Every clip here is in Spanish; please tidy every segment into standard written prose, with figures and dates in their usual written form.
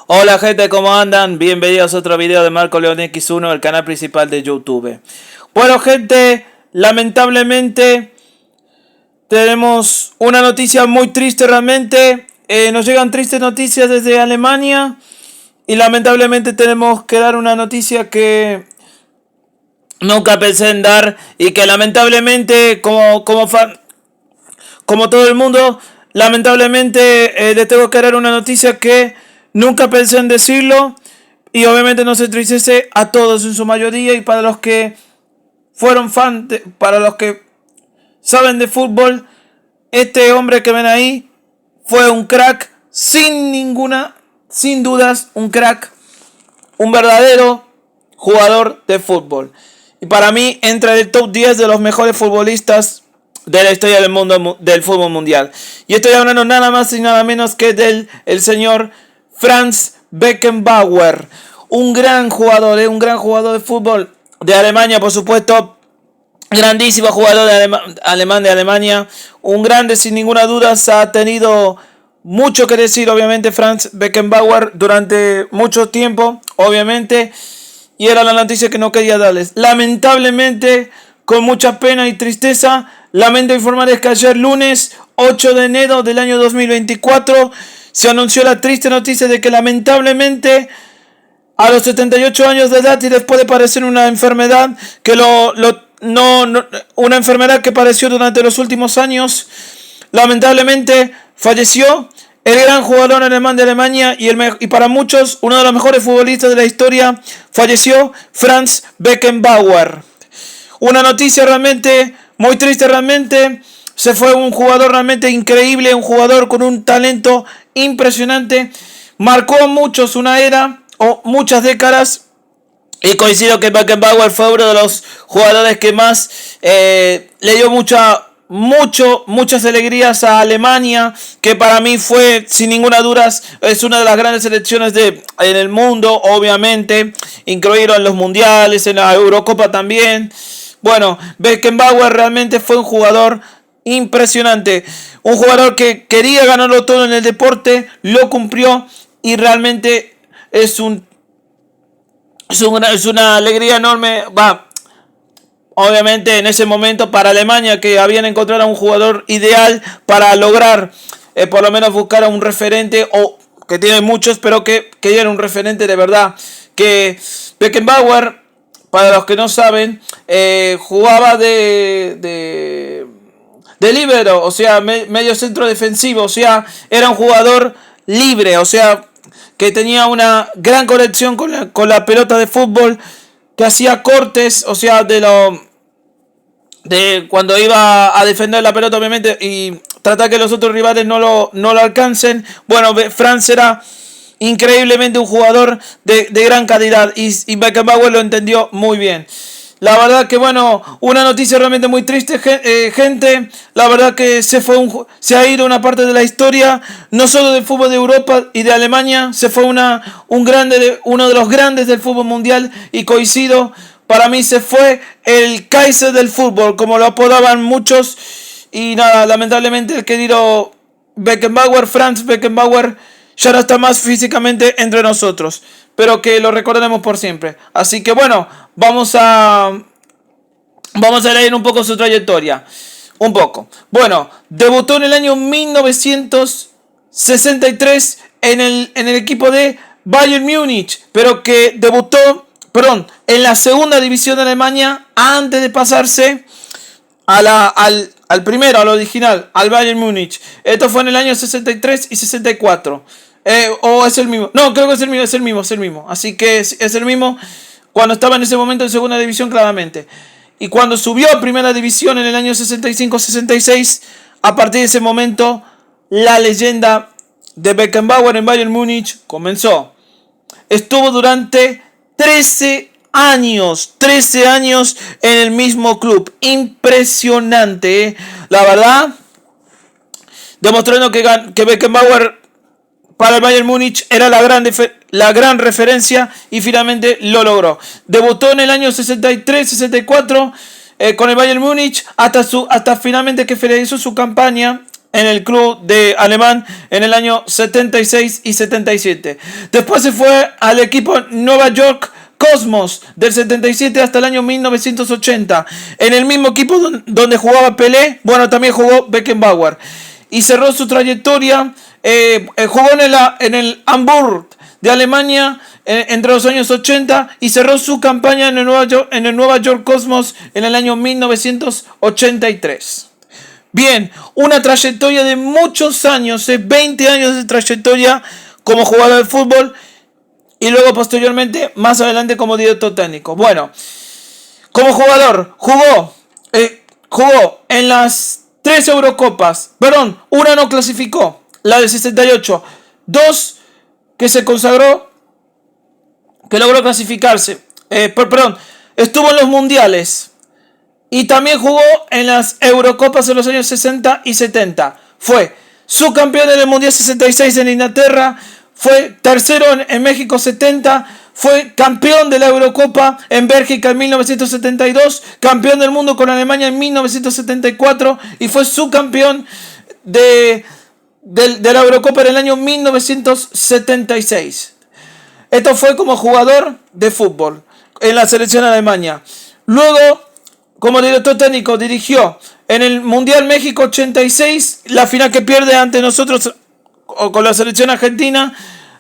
Hola gente, ¿cómo andan? Bienvenidos a otro video de Marco León X1, el canal principal de YouTube. Bueno gente, lamentablemente tenemos una noticia muy triste realmente. Nos llegan tristes noticias desde Alemania y lamentablemente tenemos que dar una noticia que nunca pensé en dar y que lamentablemente como todo el mundo, lamentablemente les tengo que dar una noticia que nunca pensé en decirlo. Y obviamente nos entristece a todos en su mayoría. Y para los que fueron fans, para los que saben de fútbol, este hombre que ven ahí fue un crack, sin dudas, un crack, un verdadero jugador de fútbol. Y para mí entra en el top 10 de los mejores futbolistas de la historia del mundo del fútbol mundial. Y estoy hablando nada más y nada menos que del el señor Franz Beckenbauer. Un gran jugador de fútbol de Alemania, por supuesto. Grandísimo jugador alemán de Alemania. Un grande, sin ninguna duda. Ha tenido mucho que decir, obviamente, Franz Beckenbauer durante mucho tiempo, obviamente. Y era la noticia que no quería darles. Lamentablemente, con mucha pena y tristeza, lamento informarles que ayer lunes 8 de enero del año 2024 se anunció la triste noticia de que lamentablemente a los 78 años de edad y después de padecer una enfermedad que una enfermedad que padeció durante los últimos años, lamentablemente falleció el gran jugador alemán de Alemania y para muchos uno de los mejores futbolistas de la historia. Falleció Franz Beckenbauer. Una noticia realmente muy triste realmente. Se fue un jugador realmente increíble, un jugador con un talento impresionante. Marcó a muchos una era o muchas décadas. Y coincido que Beckenbauer fue uno de los jugadores que más le dio muchas alegrías a Alemania, que para mí fue, sin ninguna duda, es una de las grandes selecciones en el mundo, obviamente, incluido en los mundiales, en la Eurocopa también. Bueno, Beckenbauer realmente fue un jugador impresionante, un jugador que quería ganarlo todo en el deporte, lo cumplió y realmente es una alegría enorme. Obviamente en ese momento para Alemania, que habían encontrado a un jugador ideal para lograr por lo menos buscar a un referente, o que tiene muchos, pero que era un referente de verdad. Que Beckenbauer, para los que no saben, jugaba de líbero, o sea, medio centro defensivo, o sea, era un jugador libre, o sea, que tenía una gran conexión con la pelota de fútbol, que hacía cortes, o sea, de cuando iba a defender la pelota, obviamente, y tratar que los otros rivales no lo alcancen. Bueno, Franz era increíblemente un jugador de gran calidad y Beckenbauer lo entendió muy bien. La verdad que bueno, una noticia realmente muy triste, gente. La verdad que se ha ido una parte de la historia, no solo del fútbol de Europa y de Alemania, se fue uno de los grandes del fútbol mundial, y coincido, para mí se fue el Kaiser del fútbol, como lo apodaban muchos. Y nada, lamentablemente el querido Franz Beckenbauer, ya no está más físicamente entre nosotros, pero que lo recordaremos por siempre. Así que bueno, vamos a leer un poco su trayectoria. Un poco. Bueno, debutó en el año 1963 en el equipo de Bayern Múnich, pero que debutó, en la segunda división de Alemania antes de pasarse al al original, al Bayern Múnich. Esto fue en el año 63 y 64. O es el mismo. No, creo que es el mismo. Así que es el mismo cuando estaba en ese momento en segunda división, claramente. Y cuando subió a primera división en el año 65-66, a partir de ese momento, la leyenda de Beckenbauer en Bayern Múnich comenzó. Estuvo durante 13 años en el mismo club. Impresionante, la verdad. Demostrando que Beckenbauer para el Bayern Múnich era la gran referencia, y finalmente lo logró. Debutó en el año 63-64 con el Bayern Múnich hasta finalmente que finalizó su campaña en el club de alemán en el año 76 y 77. Después se fue al equipo Nueva York Cosmos del 77 hasta el año 1980. En el mismo equipo donde jugaba Pelé, bueno, también jugó Beckenbauer. Y cerró su trayectoria, jugó en el Hamburg de Alemania entre los años 80 y cerró su campaña en el Nueva York Cosmos en el año 1983. Bien, una trayectoria de muchos años, 20 años de trayectoria como jugador de fútbol y luego posteriormente, más adelante como director técnico. Bueno, como jugador, jugó en las 3 Eurocopas, perdón, una no clasificó, la del 68, 2 que se consagró, que logró clasificarse, estuvo en los mundiales y también jugó en las Eurocopas en los años 60 y 70. Fue subcampeón en el Mundial 66 en Inglaterra, fue tercero en México 70, fue campeón de la Eurocopa en Bélgica en 1972, campeón del mundo con Alemania en 1974 y fue subcampeón de la Eurocopa en el año 1976. Esto fue como jugador de fútbol en la selección alemana. Luego, como director técnico, dirigió en el Mundial México 86, la final que pierde ante nosotros o con la selección argentina.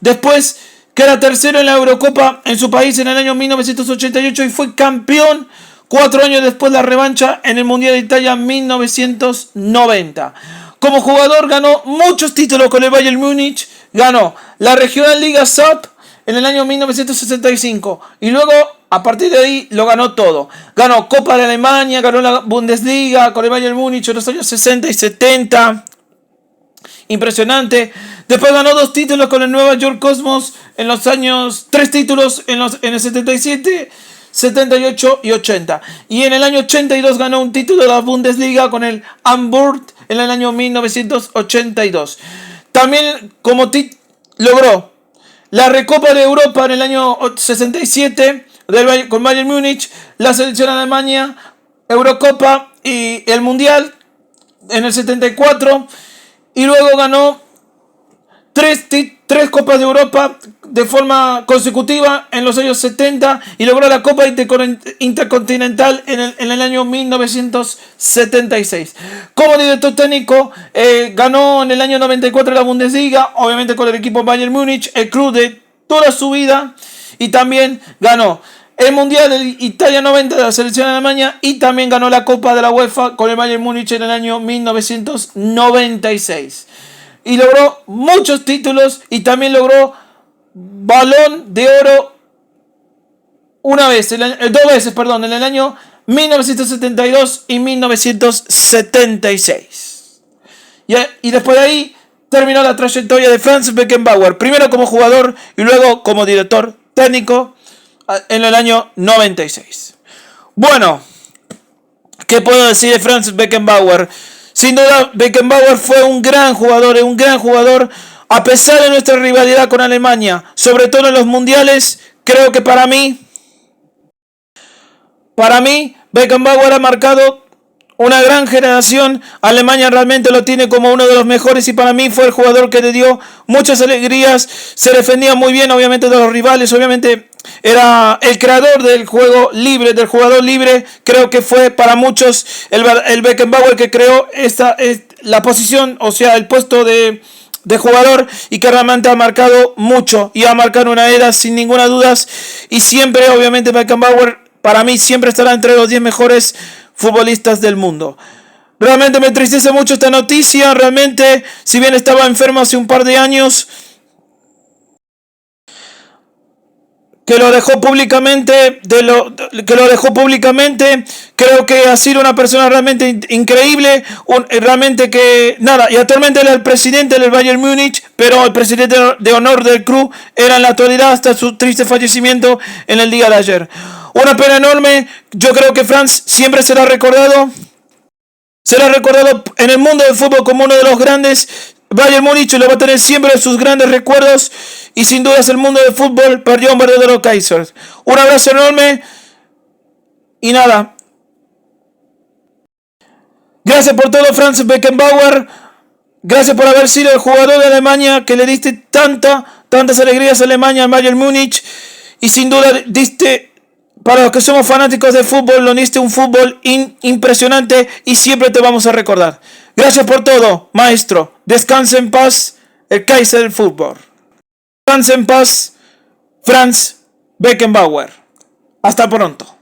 Después queda tercero en la Eurocopa en su país en el año 1988 y fue campeón 4 años después la revancha en el Mundial de Italia 1990. Como jugador ganó muchos títulos con el Bayern Múnich, ganó la Regional Liga SAP en el año 1965 y luego a partir de ahí lo ganó todo. Ganó Copa de Alemania, ganó la Bundesliga con el Bayern Múnich en los años 60 y 70. Impresionante. Después ganó 2 títulos con el Nueva York Cosmos en los años, 3 títulos en el 77, 78 y 80. Y en el año 82 ganó un título de la Bundesliga con el Hamburg en el año 1982. También logró la Recopa de Europa en el año 67 con Bayern Múnich, la selección alemana, Eurocopa y el Mundial en el 74. Y luego ganó 3 Copas de Europa de forma consecutiva en los años 70 y logró la Copa Intercontinental en el año 1976. Como director técnico, ganó en el año 94 la Bundesliga, obviamente con el equipo Bayern Múnich, el club de toda su vida, y también ganó el Mundial de Italia 90 de la selección alemana y también ganó la Copa de la UEFA con el Bayern Múnich en el año 1996. Y logró muchos títulos y también logró Balón de Oro dos veces, en el año 1972 y 1976. Y después de ahí terminó la trayectoria de Franz Beckenbauer, primero como jugador y luego como director técnico en el año 96. Bueno, ¿qué puedo decir de Franz Beckenbauer? Sin duda, Beckenbauer fue un gran jugador, a pesar de nuestra rivalidad con Alemania, sobre todo en los mundiales. Creo que para mí, Beckenbauer ha marcado una gran generación. Alemania realmente lo tiene como uno de los mejores y para mí fue el jugador que le dio muchas alegrías. Se defendía muy bien, obviamente, de los rivales. Obviamente era el creador del juego libre, del jugador libre. Creo que fue para muchos el Beckenbauer que creó la posición, o sea, el puesto de jugador, y que realmente ha marcado mucho y ha marcado una era sin ninguna duda. Y siempre, obviamente, Beckenbauer para mí siempre estará entre los 10 mejores futbolistas del mundo. Realmente me entristece mucho esta noticia. Realmente, si bien estaba enfermo hace un par de años, que lo dejó públicamente, creo que ha sido una persona realmente increíble, realmente que nada, y actualmente él es el presidente del Bayern Múnich, pero el presidente de honor del club era en la actualidad hasta su triste fallecimiento en el día de ayer. Una pena enorme. Yo creo que Franz siempre será recordado en el mundo del fútbol como uno de los grandes. Bayern Múnich lo va a tener siempre en sus grandes recuerdos y sin dudas el mundo del fútbol perdió un verdadero Kaiser. Un abrazo enorme y nada. Gracias por todo, Franz Beckenbauer. Gracias por haber sido el jugador de Alemania que le diste tantas alegrías a Alemania, al Bayern Múnich. Y sin duda diste, para los que somos fanáticos de fútbol, lo diste un fútbol impresionante y siempre te vamos a recordar. Gracias por todo, maestro. Descanse en paz, el Kaiser del fútbol. Descanse en paz, Franz Beckenbauer. Hasta pronto.